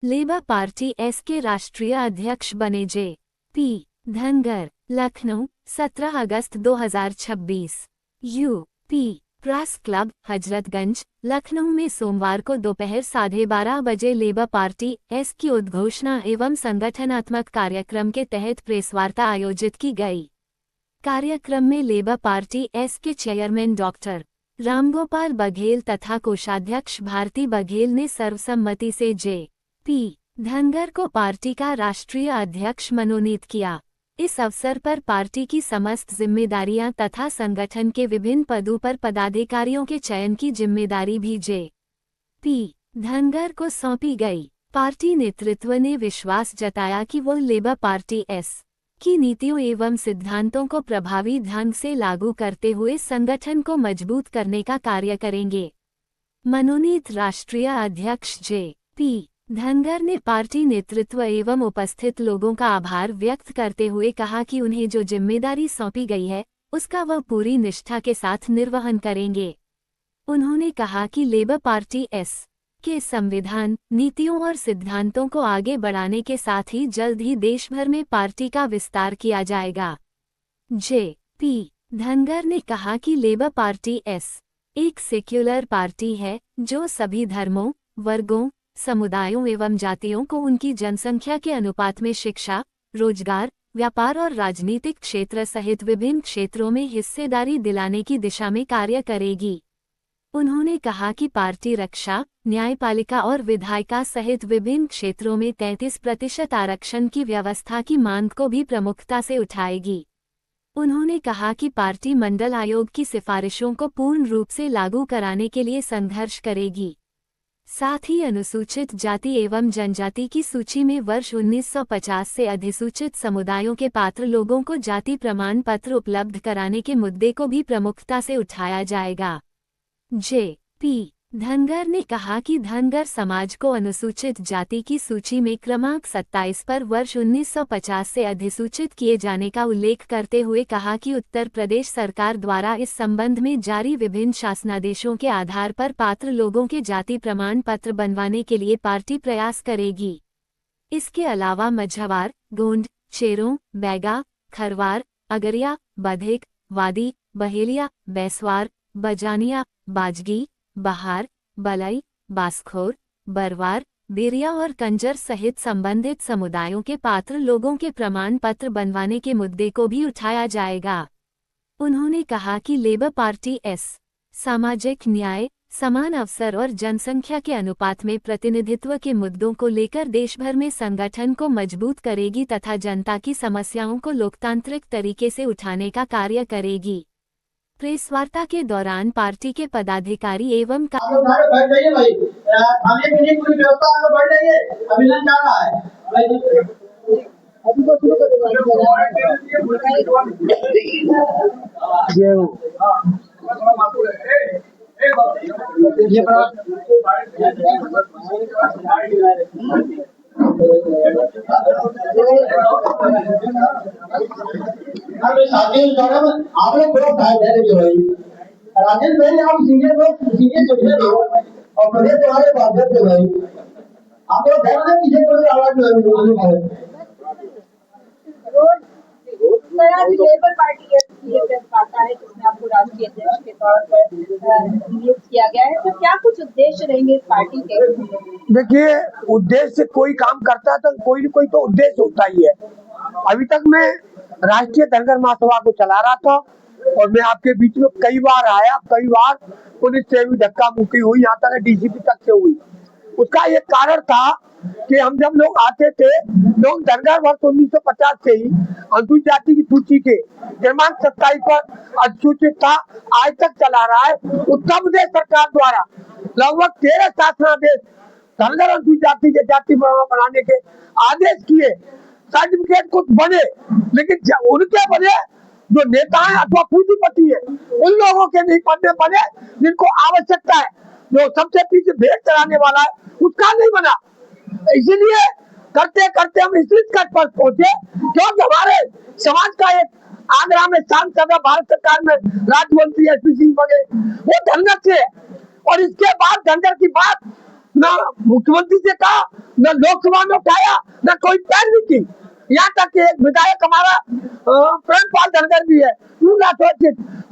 Labour party S के राष्ट्रीय अध्यक्ष बने जे.पी. धनगर। लखनऊ 17 अगस्त 2026। UP press club Hazratganj Lucknow में सोमवार को दोपहर 12:30 बजे लेबर पार्टी एस की उद्घोषणा एवं संगठनात्मक कार्यक्रम के तहत प्रेसवार्ता आयोजित की गई। कार्यक्रम में लेबर पार्टी एस के चेयरमैन डॉक्टर रामगोपाल बघेल तथा कोषाध्यक्ष भारती बघेल ने सर्वसम्मति से जे.पी. धनगर को पार्टी का राष्ट्रीय अध्यक्ष मनोनीत किया। इस अवसर पर पार्टी की समस्त जिम्मेदारियां तथा संगठन के विभिन्न पदों पर पदाधिकारियों के चयन की जिम्मेदारी भी जे.पी. धनगर को सौंपी गई। पार्टी नेतृत्व ने विश्वास जताया कि वो लेबर पार्टी एस की नीतियों एवं सिद्धांतों को प्रभावी ढंग से लागू करते हुए संगठन को मजबूत करने का कार्य करेंगे। मनोनीत राष्ट्रीय अध्यक्ष जे.पी. धनगर ने पार्टी नेतृत्व एवं उपस्थित लोगों का आभार व्यक्त करते हुए कहा कि उन्हें जो जिम्मेदारी सौंपी गई है उसका वह पूरी निष्ठा के साथ निर्वहन करेंगे। उन्होंने कहा कि लेबर पार्टी एस के संविधान, नीतियों और सिद्धांतों को आगे बढ़ाने के साथ ही जल्द ही देश भर में पार्टी का विस्तार किया जाएगा। जे.पी. धनगर ने कहा कि लेबर पार्टी एस एक सेक्युलर पार्टी है जो सभी धर्मों, वर्गों, समुदायों एवं जातियों को उनकी जनसंख्या के अनुपात में शिक्षा, रोजगार, व्यापार और राजनीतिक क्षेत्र सहित विभिन्न क्षेत्रों में हिस्सेदारी दिलाने की दिशा में कार्य करेगी। उन्होंने कहा कि पार्टी रक्षा, न्यायपालिका और विधायिका सहित विभिन्न क्षेत्रों में 33% आरक्षण की व्यवस्था की मांग को भी प्रमुखता से उठाएगी। उन्होंने कहा कि पार्टी मंडल आयोग की सिफारिशों को पूर्ण रूप से लागू कराने के लिए संघर्ष करेगी। साथ ही अनुसूचित जाति एवं जनजाति की सूची में वर्ष 1950 से अधिसूचित समुदायों के पात्र लोगों को जाति प्रमाण पत्र उपलब्ध कराने के मुद्दे को भी प्रमुखता से उठाया जाएगा। जे.पी. धनगर ने कहा कि धनगर समाज को अनुसूचित जाति की सूची में क्रमांक 27 पर वर्ष 1950 से अधिसूचित किए जाने का उल्लेख करते हुए कहा कि उत्तर प्रदेश सरकार द्वारा इस संबंध में जारी विभिन्न शासनादेशों के आधार पर पात्र लोगों के जाति प्रमाण पत्र बनवाने के लिए पार्टी प्रयास करेगी। इसके अलावा मझवार, गोंड, चेरों, बैगा, खरवार, अगरिया, बधेक, वादी, बहेलिया, बैसवार, बजानिया, बाजगी, बहार, बलई, बासखोर, बरवार, बेरिया और कंजर सहित संबंधित समुदायों के पात्र लोगों के प्रमाण पत्र बनवाने के मुद्दे को भी उठाया जाएगा। उन्होंने कहा कि लेबर पार्टी एस सामाजिक न्याय, समान अवसर और जनसंख्या के अनुपात में प्रतिनिधित्व के मुद्दों को लेकर देश भर में संगठन को मजबूत करेगी तथा जनता की समस्याओं को लोकतांत्रिक तरीके से उठाने का कार्य करेगी। प्रेस वार्ता के दौरान पार्टी के पदाधिकारी एवं बैठ जाइए भाई, खाने पीने की पूरी व्यवस्था आप लोग बैठ जाइए, अभियान चल रहा है। अभी तो शुरू कर आप लोग थोड़ा साइड है देखिए भाई, राजेश भाई आप सीनियर सोचिए ना, और प्रदेश तुम्हारे अध्यक्ष है भाई, आप लोग ध्यान में पीछे कोई आवाज नहीं है। लेबर पार्टी आता है जिसमें आपको राष्ट्रीय अध्यक्ष के तौर पर नियुक्त किया गया है, तो क्या कुछ उद्देश्य रहेंगे इस पार्टी के? देखिए, उद्देश्य कोई काम करता है तो कोई न कोई तो उद्देश्य होता ही है। अभी तक मैं राष्ट्रीय धनगर महासभा को चला रहा था और मैं आपके बीच में कई बार आया, कई बार पुलिस से भी धक्का मुक्की हुई, यहाँ तक डीजीपी तक से हुई। उसका ये कारण था कि हम जब लोग आते थे, लोग धनगर वर्ष 1950 से ही अनुसूचित जाति की सूची के क्रमांक 27 पर अधिसूचित था, आज तक चला रहा है। उत्तर प्रदेश सरकार द्वारा लगभग 13 शासनादेश धनगर अनुसूचित जाति के जाति प्रमाण बनाने के आदेश किए, सर्टिफिकेट कुछ बने, लेकिन उनके बने जो नेता है अथवा पूंजीपति है, उन लोगों के नहीं बने जिनको आवश्यकता है। जो सबसे पीछे भेंट कराने वाला है उसका नहीं बना। इसीलिए करते करते हम इस निष्कर्ष पर पहुंचे, क्योंकि हमारे समाज का एक आगरा में सांसद भारत सरकार में राज्य मंत्री एसपी सिंह बने, वो धनगर से है। और इसके बाद धनगर की बात न मुख्यमंत्री से कहा, न लोकसभा में उठाया, न कोई पैरवी की। यहाँ तक कि एक विधायक हमारा प्रेमपाल धनगर भी है,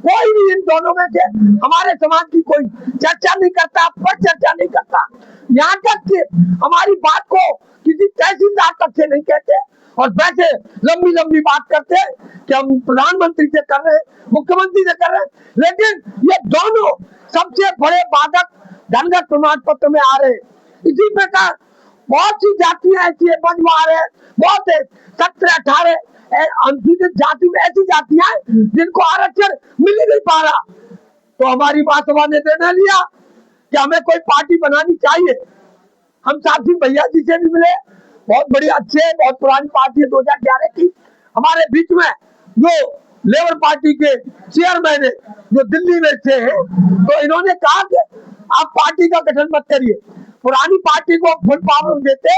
कोई भी इन दोनों में से हमारे समाज की कोई चर्चा नहीं करता, पर चर्चा नहीं करता। यहाँ तक कि हमारी बात को किसी तहसीलदार तक से नहीं कहते, और वैसे लंबी लंबी बात करते हैं कि हम प्रधानमंत्री से कर रहे हैं, मुख्यमंत्री से कर रहे हैं। लेकिन ये दोनों सबसे बड़े बाधक धनगर प्रमाण पत्र में आ रहे हैं। इसी प्रकार बहुत सी जातियां ऐसी है, बंजवार है, बहुत है, 17-18 अनुसूचित जाति में ऐसी जातियां हैं जिनको आरक्षण मिल ही नहीं पा रहा। तो हमारी महासभा ने निर्णय लिया कि हमें कोई पार्टी बनानी चाहिए। हम साथी भैया जी से भी मिले, बहुत बड़ी अच्छे, बहुत पुरानी पार्टी है, 2011 की। हमारे बीच में जो लेबर पार्टी के चेयरमैन है, जो दिल्ली में से है, तो इन्होंने कहा कि आप पार्टी का गठन मत करिए, पुरानी पार्टी को फुल पावर देते,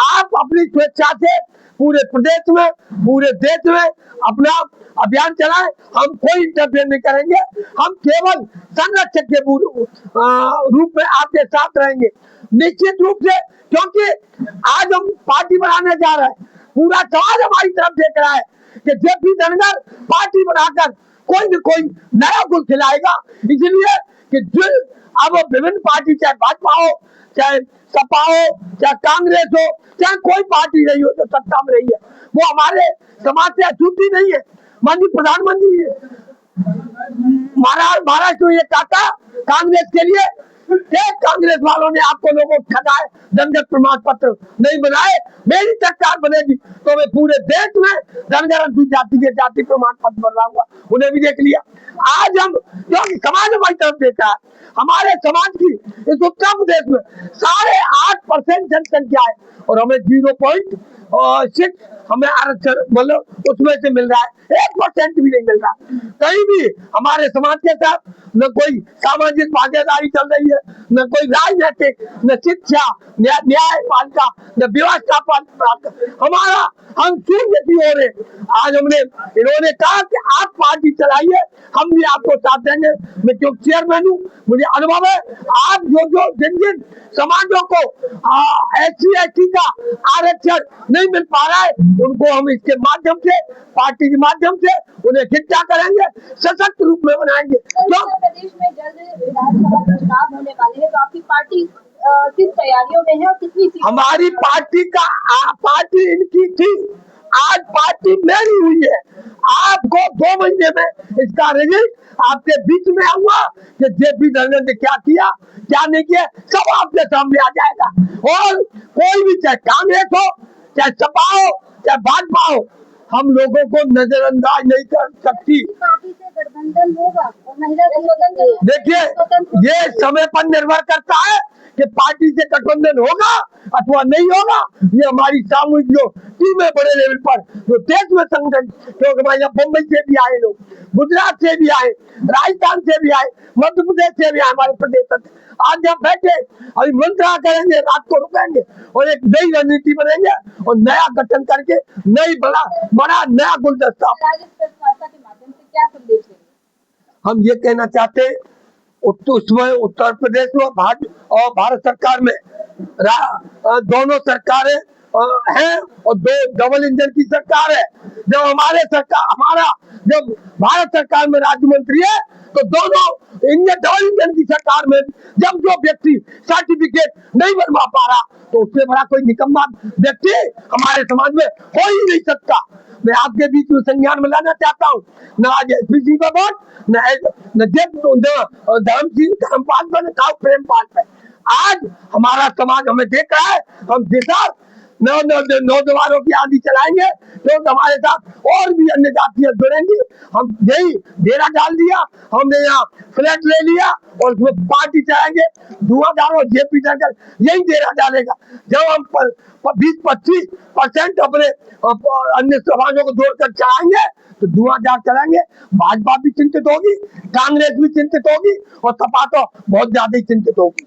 आप अपनी स्वेच्छा से पूरे प्रदेश में, पूरे देश में अपना अभियान चलाएं, हम कोई इंटरफेयर नहीं करेंगे, हम केवल संरक्षक के रूप में आपके साथ रहेंगे। निश्चित रूप से, क्योंकि आज हम पार्टी बनाने जा रहे हैं, पूरा समाज हमारी तरफ देख रहा है कि जेपी धनगर पार्टी बनाकर कोई न कोई नया गुल खिलाएगा। इसलिए कि जो अब विभिन्न पार्टी, चाहे भाजपा हो, चाहे सपा हो, चाहे कांग्रेस हो, चाहे कोई पार्टी रही हो जो सत्ता में रही है, वो हमारे समाज से अछूती नहीं है। माननीय प्रधानमंत्री महाराष्ट्र में ये कहा कांग्रेस के लिए, कांग्रेस वालों ने आपको लोगों को ठगाए, धनगर प्रमाण पत्र नहीं बनाए, मेरी सरकार बनेगी तो मैं पूरे देश में धनगर अनुसूचित जाति के जाति प्रमाण पत्र बन रहा हुआ, उन्हें भी देख लिया। आज हम क्योंकि समाज हमारी तरफ देखा है, हमारे समाज की इस उत्तर प्रदेश में 8.5% जनसंख्या है, और हमें 0.6 हमें आरक्षण मतलब उसमें से मिल रहा है, 1% भी नहीं मिल रहा। कहीं भी हमारे समाज के साथ न कोई सामाजिक भागीदारी चल रही है, न कोई राजनीतिक, न शिक्षा, न्याय पालिका, न व्यवस्था पालिका, हमारा हम शून्य की ओर है। आज हमने इन्होंने कहा कि आप पार्टी चलाइए, हम भी आपको साथ देंगे। मैं क्योंकि चेयरमैन हूँ, मुझे अनुभव है। आप जिन जिन समाजों को SC/ST का आरक्षण नहीं मिल पा रहा है, उनको हम इसके माध्यम से, पार्टी के माध्यम से उन्हें शिक्षा करेंगे, सशक्त रूप में बनाएंगे। प्रदेश में जल्द विधानसभा के चुनाव होने वाले हैं, तो आपकी पार्टी किस तैयारियों में है और कितनी सीट? हमारी पार्टी इनकी थी, आज पार्टी मेरी हुई है। आपको 2 महीने में इसका रिजल्ट आपके बीच में आऊंगा कि जेपी धनगर ने क्या किया, क्या नहीं किया, सब आपके सामने आ जाएगा। और कोई भी, चाहे कांग्रेस हो, चाहे सपा हो, चाहे भाजपा हो, हम लोगों को नजरअंदाज नहीं कर सकती। पार्टी से गठबंधन होगा और महिला स्वतंत्र, देखिए ये समय पर निर्भर करता है कि पार्टी से गठबंधन होगा अथवा नहीं होगा। ये हमारी सामूहिक जो टीम है बड़े लेवल पर, जो देश में संगठन, क्योंकि हमारे यहाँ मुंबई से भी आए लोग, गुजरात से भी आए, राजस्थान से भी आए, मध्य प्रदेश से भी आए, हमारे प्रदेश आज जब बैठे अभी मंत्रणा करेंगे, रात को रुकेंगे और एक नई रणनीति बनेंगे और नया गठन करके नई बड़ा नया गुलदस्ता। के माध्यम से क्या संदेश देंगे? हम ये कहना चाहते, उसमें उत्तर प्रदेश में और भारत सरकार में दोनों सरकारें हैं और 2 डबल इंजन की सरकार है। जब भारत सरकार में राज्य मंत्री है, तो दोनों डबल इंजन की सरकार में जब जो व्यक्ति सर्टिफिकेट नहीं बनवा पा रहा, तो उससे बड़ा कोई निकम्मा व्यक्ति हमारे समाज में हो ही नहीं सकता। मैं आपके बीच में संज्ञान में लाना चाहता हूँ, न आज SPC का वोट, न धर्मपाल पर, न प्रेमपाल पर। आज हमारा समाज हमें देख रहा है, हम जिस नौजवानों की आंधी चलाएंगे तो हमारे साथ और भी अन्य जातियां जुड़ेंगी। हम यही डेरा डाल दिया, हमने यहाँ फ्लैट ले लिया और उसमें पार्टी चलाएंगे। धुआंधार और जेपी धनगर यही डेरा डालेगा। जब हम 20-25% अपने अन्य समाजों को जोड़कर चलाएंगे तो धुआंधार चलाएंगे। भाजपा भी चिंतित होगी, कांग्रेस भी चिंतित होगी और सपा तो बहुत ज्यादा ही चिंतित होगी।